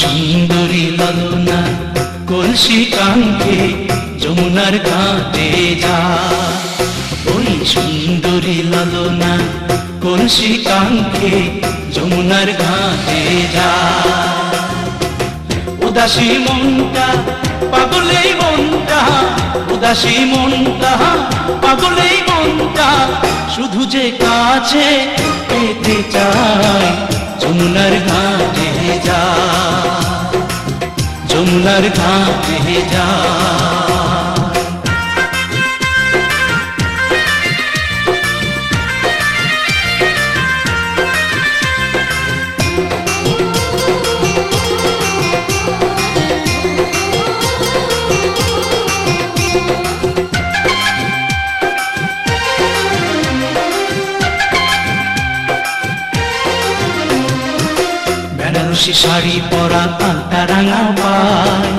সুন্দরী ললনা কলসি কাঙ্ক্ষে যমুনার ঘাটে যা। ওই সুন্দরী ললনা কলসি কাঙ্ক্ষে যমুনার ঘাটে যা। উদাসী মনটা পাগলেই মনটা, উদাসী মনটা পাগলেই মনটা, শুধু যে কাছে পেতে চায় যমুনার ঘাটে যা, যমুনার ঘাটে যা। বেনারসি শাড়ি পরা আলতা রাঙা পায়,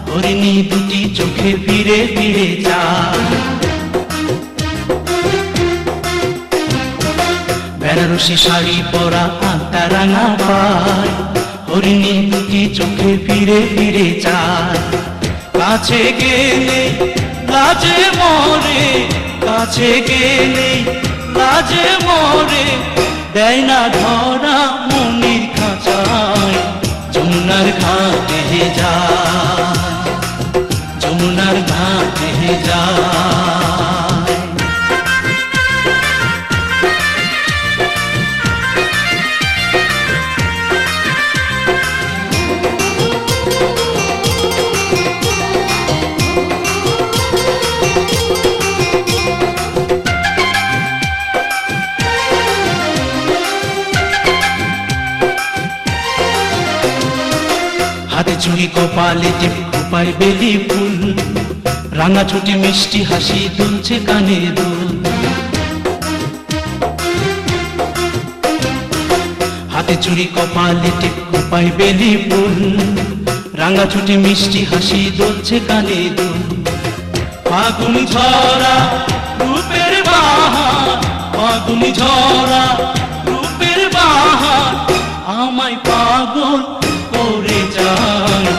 হরিণী দুটি চোখে ফিরে ফিরে যায়। বেনারসি শাড়ি পরা আলতা রাঙা পায়, হরিণী দুটি চোখে ফিরে ফিরে যায়। কাছে গেলে লাজে মরে, কাছে গেলে লাজে মরে, দেয় না ধরা মনির খাঁচায় যমুনার ঘাটে যায়, যমুনার ঘাটে যায়। হাতে চুড়ি কপালে টিপ খোপায় বেলি ফুল, রাঙা ছুটি মিষ্টি হাসি দুলছে কানে দুল। হাতে চুড়ি কপালে টিপ খোপায় বেলি ফুল, রাঙা ছুটি মিষ্টি হাসি দুলছে কানে দুল। ফাগুন ঝরা রূপের বাহার, ফাগুন ঝরা রূপের বাহার, আমায় পাগল করে যায়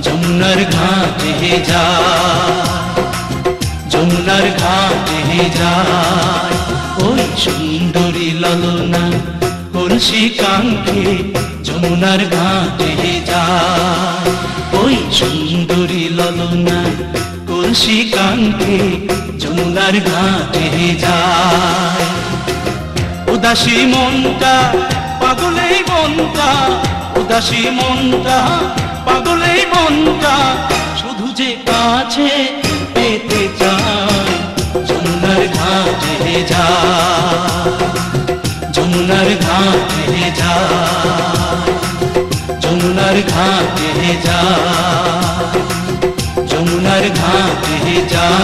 যমুনার ঘাটে যায়, যমুনার ঘাটে যায়। ওই সুন্দরী ললনা কলসি কাঙ্ক্ষে যমুনার ঘাটে যায়। ওই সুন্দরী ললনা কলসি কাঙ্ক্ষে যমুনার ঘাটে যায়। উদাসী মনটা পাগলেই মনটা, উদাসী মনটা পাগলেই মনটা, শুধু যে কাছে পেতে চায় যমুনার ঘাটে যায়, যমুনার ঘাটে যায়, যমুনার ঘাটে যায়, যমুনার ঘাটে যায়।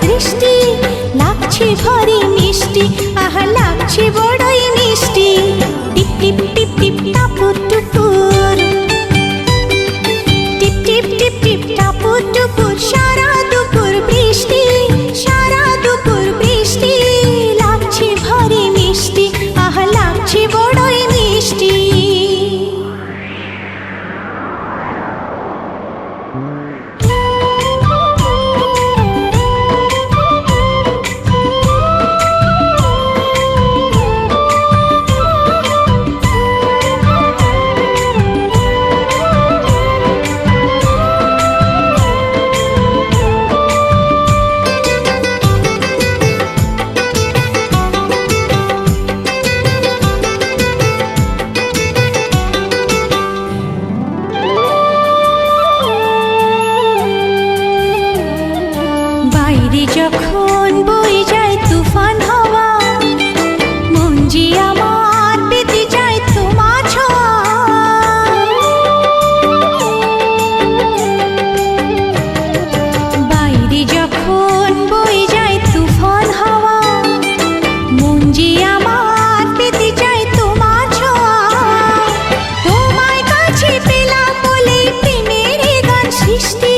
দৃষ্টি, লাগছে ভারী মিষ্টি, আহা লাগছে বড়ই মিষ্টি। টিপ টিপ টিপ টিপ টাপুর টুপুর, টিপ টিপ টিপ টিপ টাপুর টুপুর, সারা দুপুর বৃষ্টি, সারা দুপুর বৃষ্টি, লাগছে ভারী মিষ্টি, আহা লাগছে বড়ই মিষ্টি। বাইরে যখন বয়ে যায় তুফান হাওয়া, মন যে আমার পেতে যায় তোমার ছোঁয়া। বাইরে যখন বয়ে যায় তুফান হাওয়া, মন যে আমার পেতে যায় তোমার ছোঁয়া। তোমায় কাছে পেলাম বলে প্রেমের এ গান সৃষ্টি,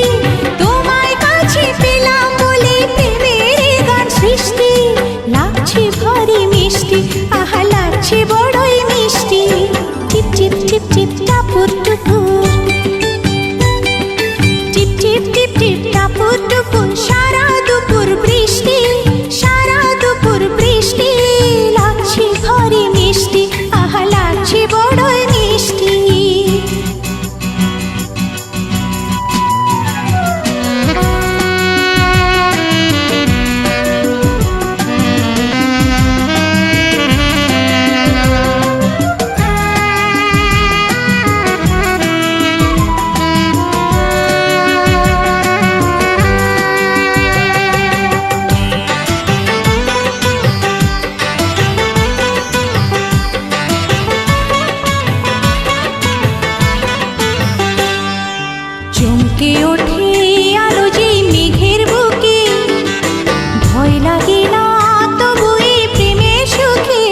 তোমায় কাছে পেলাম বলে প্রেমের এ গান সৃষ্টি, লাগছে ভারী মিষ্টি, আহা লাগছে বড়ই মিষ্টি। টিপ টিপ টিপ টিপ টাপুর টুপুর, টিপ টিপ টিপ টিপ টাপুর টুপুর, সারা দুপুর বৃষ্টি, সারা দুপুর বৃষ্টি, লাগছে ভারী মিষ্টি, আহা লাগছে বড়ই মিষ্টি। চমকে ওঠে আলো যেই মেঘের বুকে, ভয় লাগে না তবু এই প্রেমের সুখে।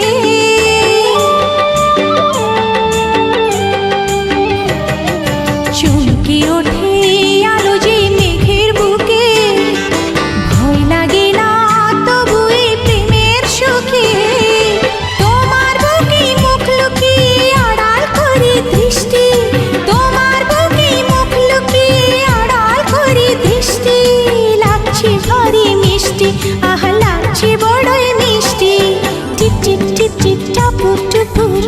চমকে ওঠে আলো যেই মেঘের বুকে, ভয় লাগে না তবু এই প্রেমের সুখে। তোমার বুকে মুখ লুকিয়ে আড়াল করি দৃষ্টি, তোমার বুকে মুখ লুকিয়ে আড়াল করি দৃষ্টি, লাগছে ভারী মিষ্টি, আহা লাগছে বড়ই মিষ্টি। টিপ টিপ টিপ টিপ টাপুর টুপুর,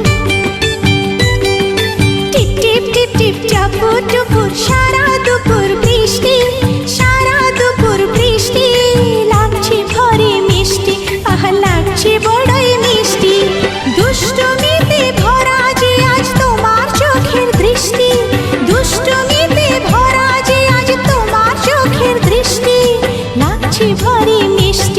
টিপ টিপ টিপ টিপ টাপুর টুপুর, সারা দুপুর বৃষ্টি, সারা দুপুর বৃষ্টি, লাগছে ভারী মিষ্টি, আহা লাগছে বড়ই মিষ্টি। দুষ্টুমিতে ভরা যে আজ তোমার চোখের দৃষ্টি, দুষ্টুমিতে ভরা যে আজ তোমার চোখের দৃষ্টি, লাগছে ভারী মিষ্টি।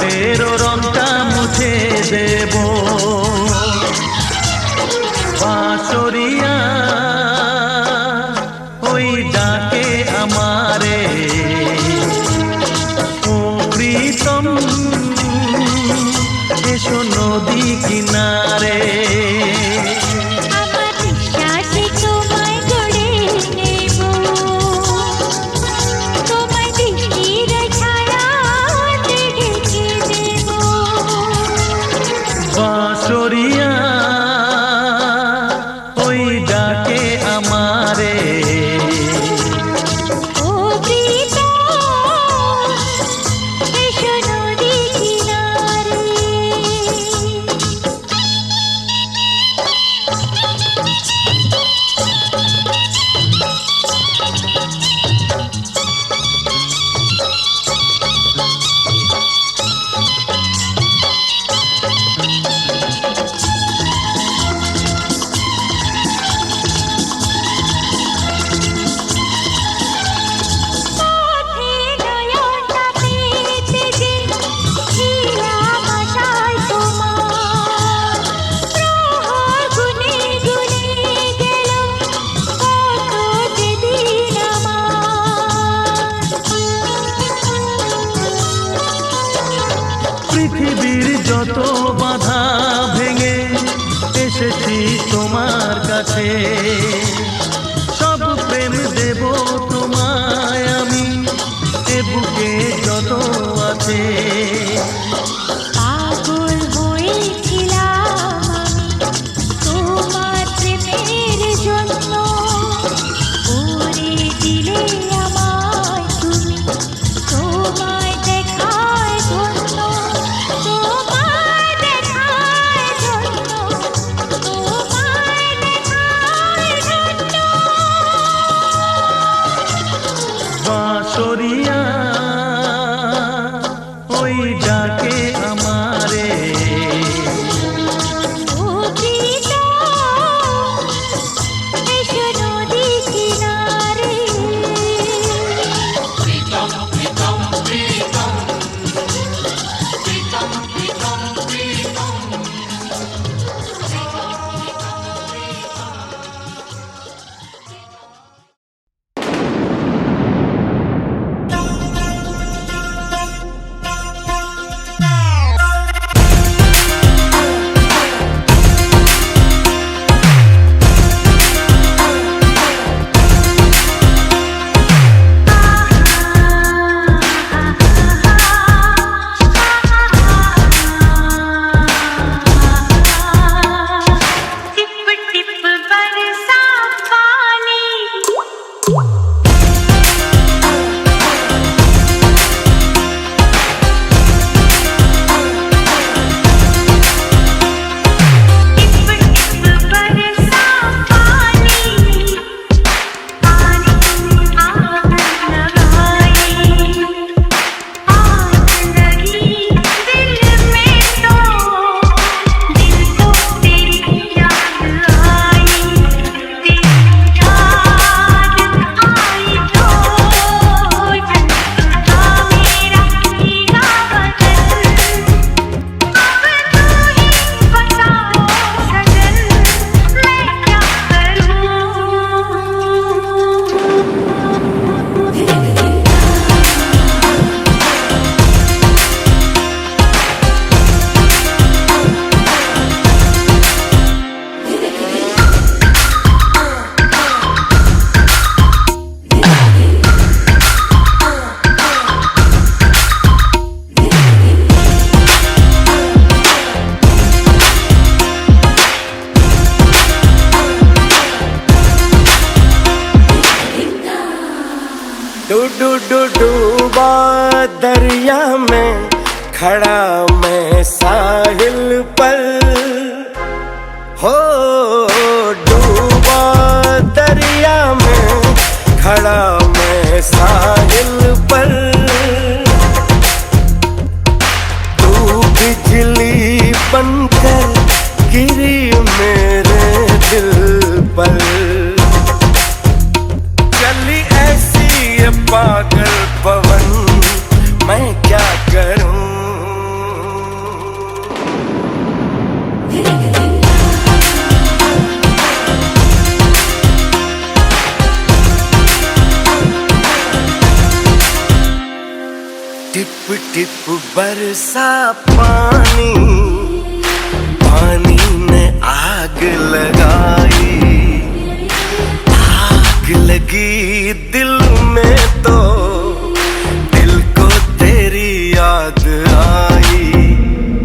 ঠোঁটেরও রংটা মুছে দেব। বাঁশরিয়া ওই ডাকে আমারে, ও প্রীতম এসো নদী কিনারে। আমার বিশ্বাসে তোমায় গড়ে নেব, তোমায় দৃষ্টির ছায়াতে ঢেকে দেব। বাঁশরিয়া ওই ডাকে আমারে, ও প্রীতম এসো নদী কিনারে। পথে নয়নটা পেতে যে ছিলাম আশায় তোমার, প্রহর গুনে গুনে গেল কত যে দিন আমার। পৃথিবীর যত বাধা ভেঙে এসেছি তোমার কাছে, সব প্রেম দেব তোমায় আমি, এ বুকে যত আছে। পাগল হয়েছিলাম আমি তোমার প্রেমের জন্য, করে দিলে আমায় তুমি তোমায় দেখায় ধন্য, তোমায় দেখায় ধন্য, তোমায় দেখায় ধন্য। বাঁশরিয়া ওই ডাকে আমারে, ও প্রীতম এসো নদী কিনারে। टिप टिप बरसा पानी, टिप टिप बरसा पानी, पानी आग लगाए, आग लगी दिल में तो तेरी याद आई, तेरी याद आई तो जल उठा मेरा भीगा बदन। अब तू ही बताओ सजन, मैं क्या करूं। डूबा दरिया में खड़ा मैं साहिल पर, हो डूबा दरिया में खड़ा मैं साहिल पर। तू बिजली बनकर गिरी मेरे दिल पर, चली ऐसी ये पागल पवन मैं क्या करूं। टिप टिप बरसा पानी, पानी ने आग लगाई, आग लगी दिल में तो दिल को तेरी याद आई,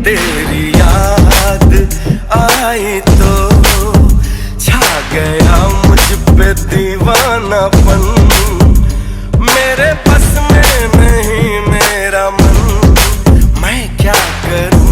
तेरी याद आई तो छा गया मुझ पे दीवानापन, मेरे बस में नहीं मेरा मन, मैं क्या करूं?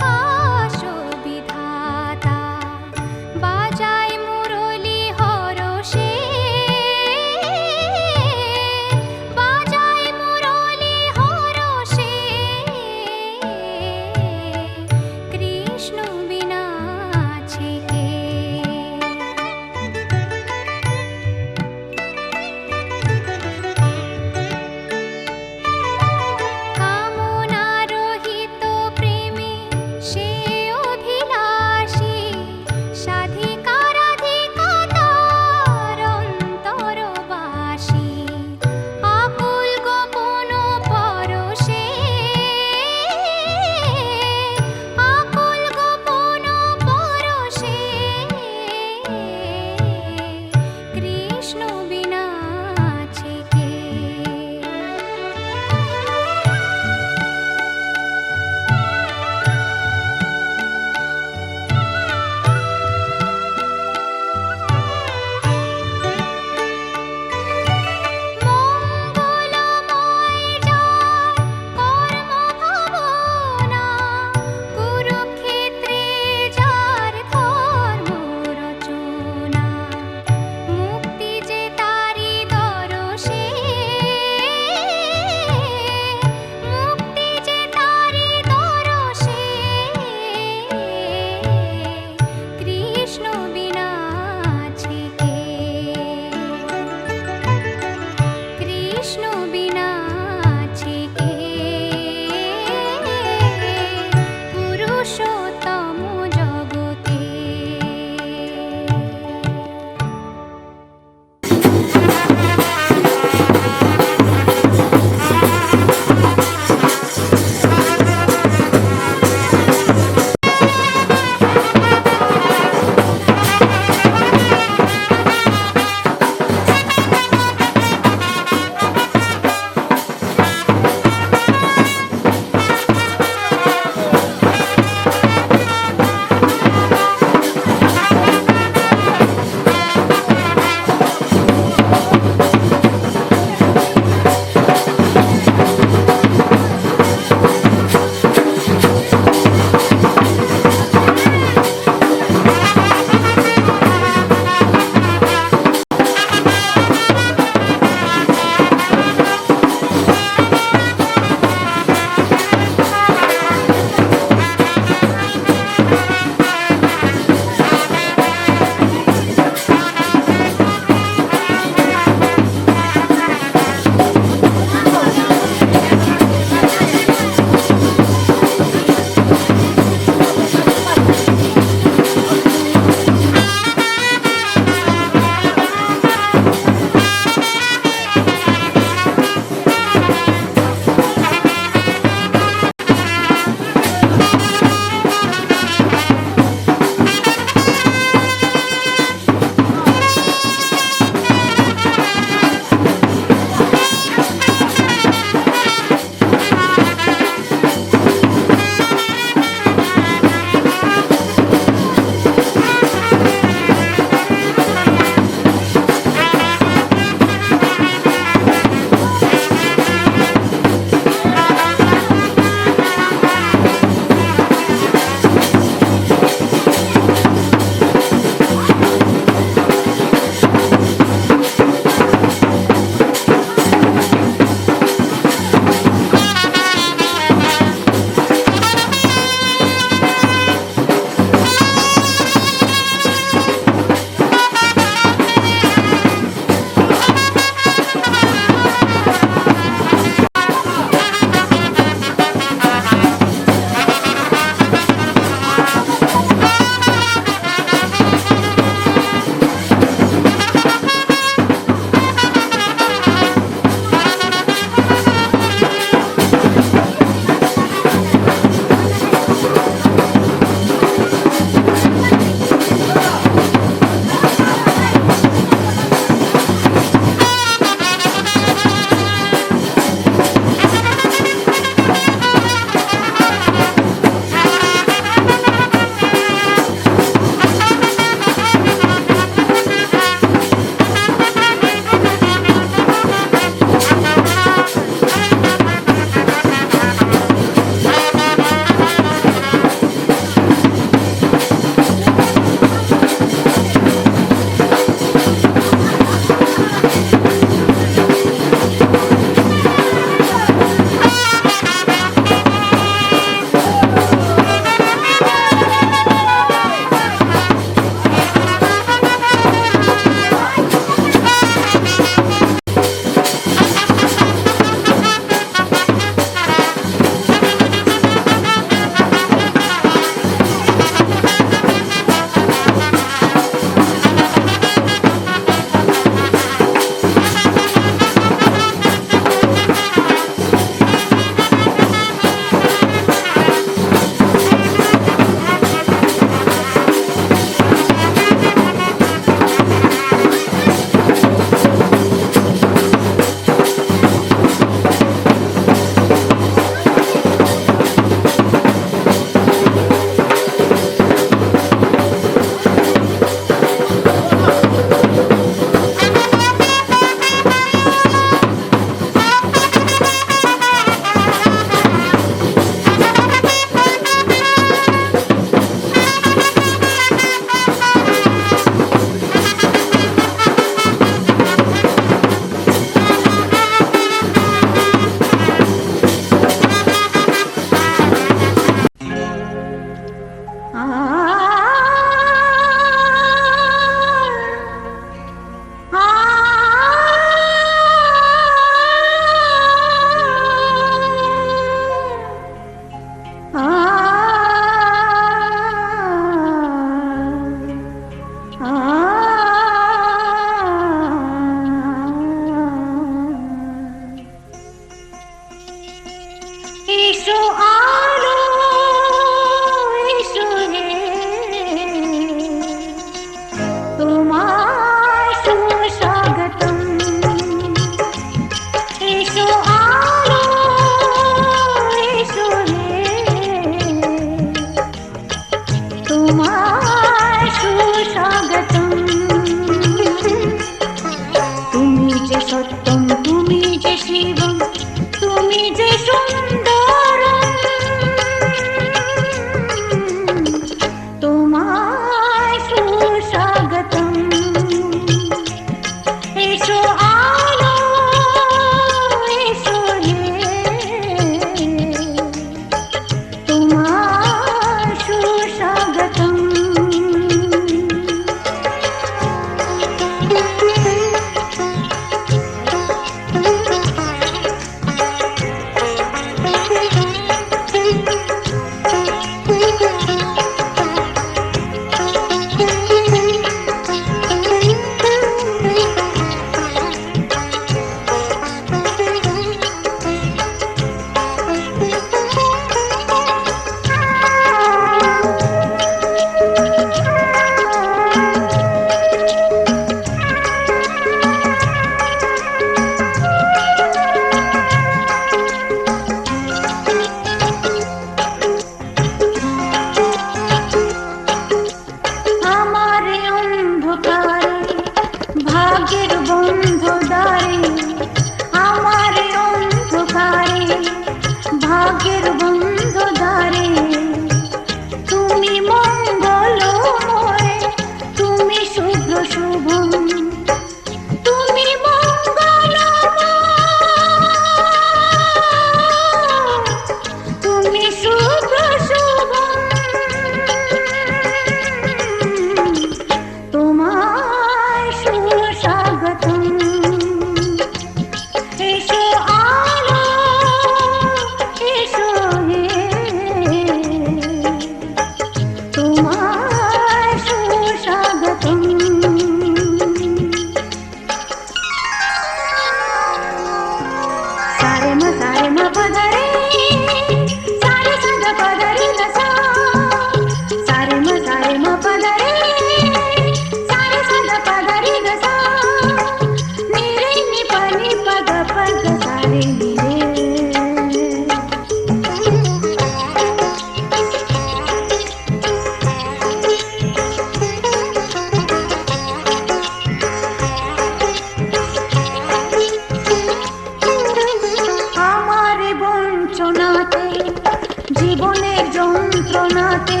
জীবনের যন্ত্রণাতে,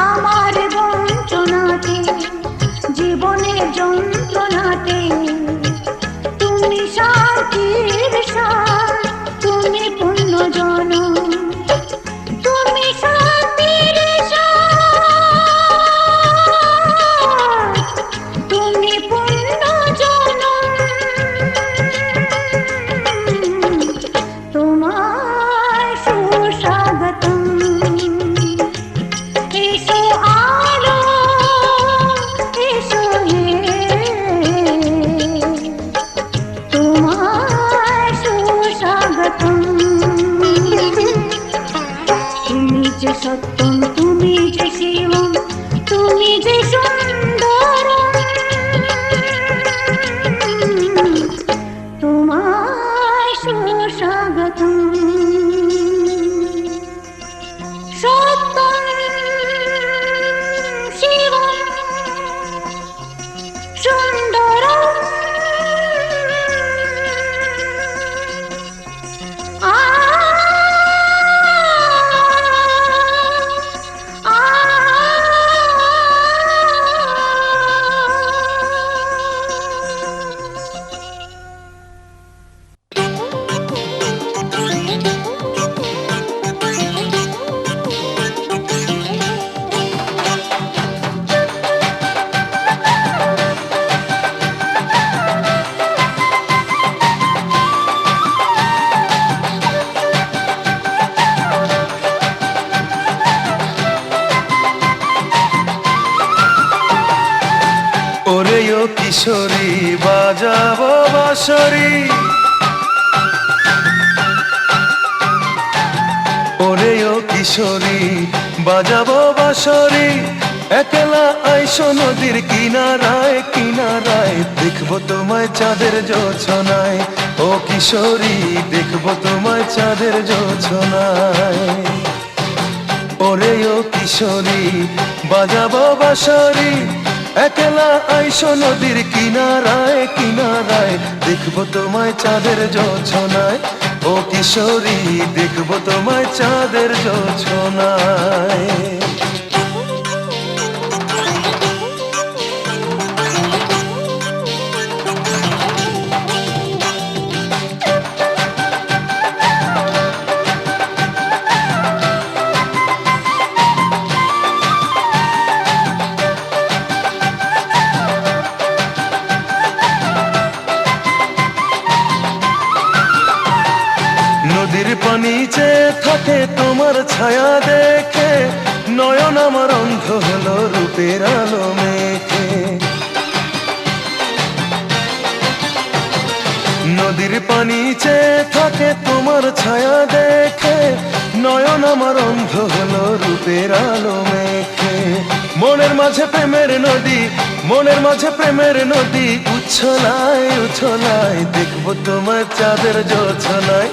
আমার বঞ্চনাতে, জীবনের যন্ত্রণাতে তুমি শান্তির সার, তুমি পুণ্যজনম, তুমি শান্তির সার, তুমি পুণ্যজনম। তোমায় সুস্বাগতম। এসো আলো, এসো হে, তোমায় সুস্বাগতম। তুমি যে সত্যম, তুমি যে শিবম, তুমি যে সুন্দরম, তোমায় সুস্বাগতম। সত্যম শিবম সুন্দরম। আ আ ওরে ও কিশোরী বাজাবো বাঁশরি, ওরে ও কিশোরী বাজাবো বাঁশরি, একলা আইসো নদীর কিনারায় কিনারায়, দেখবো তোমায় চাঁদের জোছনায়। ও কিশোরী দেখবো তোমায় চাঁদের জোছনায়। ওরে ও কিশোরী বাজাবো বাঁশরি, একলা আইসো নদীর কিনারায় কিনারায়, দেখবো তোমায় চাঁদের জোছনায়। ও কিশোরী দেখবো তোমায় চাঁদের জোছনায়। নদীর পানি চেয়ে থাকে তোমার ছায়া দেখে, নয়ন আমার অন্ধ হলো রূপের আলো মেখে। নদীর পানি চেয়ে থাকে তোমার ছায়া দেখে, নয়ন আমার অন্ধ হলো রূপের আলো মেখে। মনের মাঝে প্রেমের নদী, মনের মাঝে প্রেমের নদী উচ্ছলায় উচ্ছলায়, দেখবো তোমার চাঁদের জোছনায়।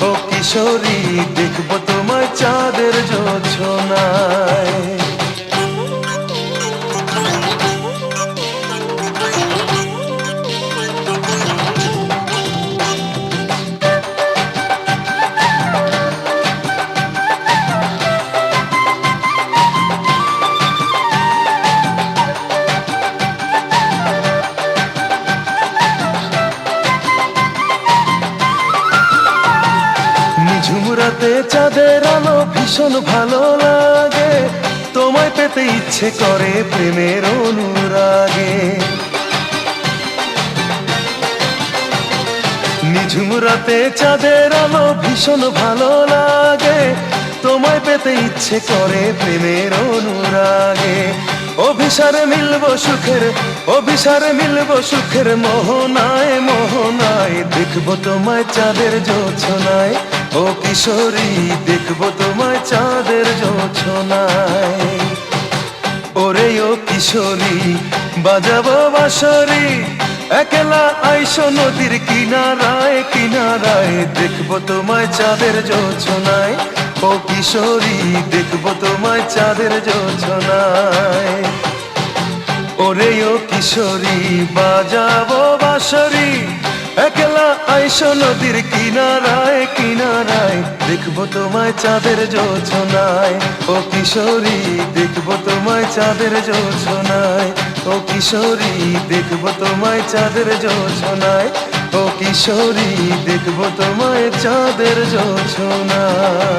ও কিশোরী দেখবো তোমায় চাঁদের জোছনায়। ঝুমরাতে চাঁদের আলো ভীষণ ভালো লাগে, তোমায় পেতে ইচ্ছে করে প্রেমের অনুরাগে। নিঝুম রাতে চাঁদের আলো ভীষণ ভালো লাগে, তোমায় পেতে ইচ্ছে করে প্রেমের অনুরাগে। অভিসারে মিলবো সুখের, অভিসারে মিলবো সুখের মোহনায় মোহনায়, দেখবো তোমায় চাঁদের জোছনায়। ও কিশোরী দেখবো তোমায় চাঁদের জোছনায়। ওরে ও কিশোরী বাজাবো বাঁশরি, একলা আইসো নদীর কিনারায় কিনারায়, দেখবো তোমায় চাঁদের জোছনায়। ও কিশোরী দেখবো তোমায় চাঁদের জোছনায়। ওরে ও কিশোরী বাজাবো বাঁশরি, একলা আইসো নদীর কিনারায় কিনারায়, দেখবো তোমায় চাঁদের জোছনায়। ও কিশোরী দেখবো তোমায় চাঁদের জোছনায়, ও কিশোরী দেখবো তোমায় চাঁদের জোছনায়, ও কিশোরী দেখবো তোমায় চাঁদের জোছনায়।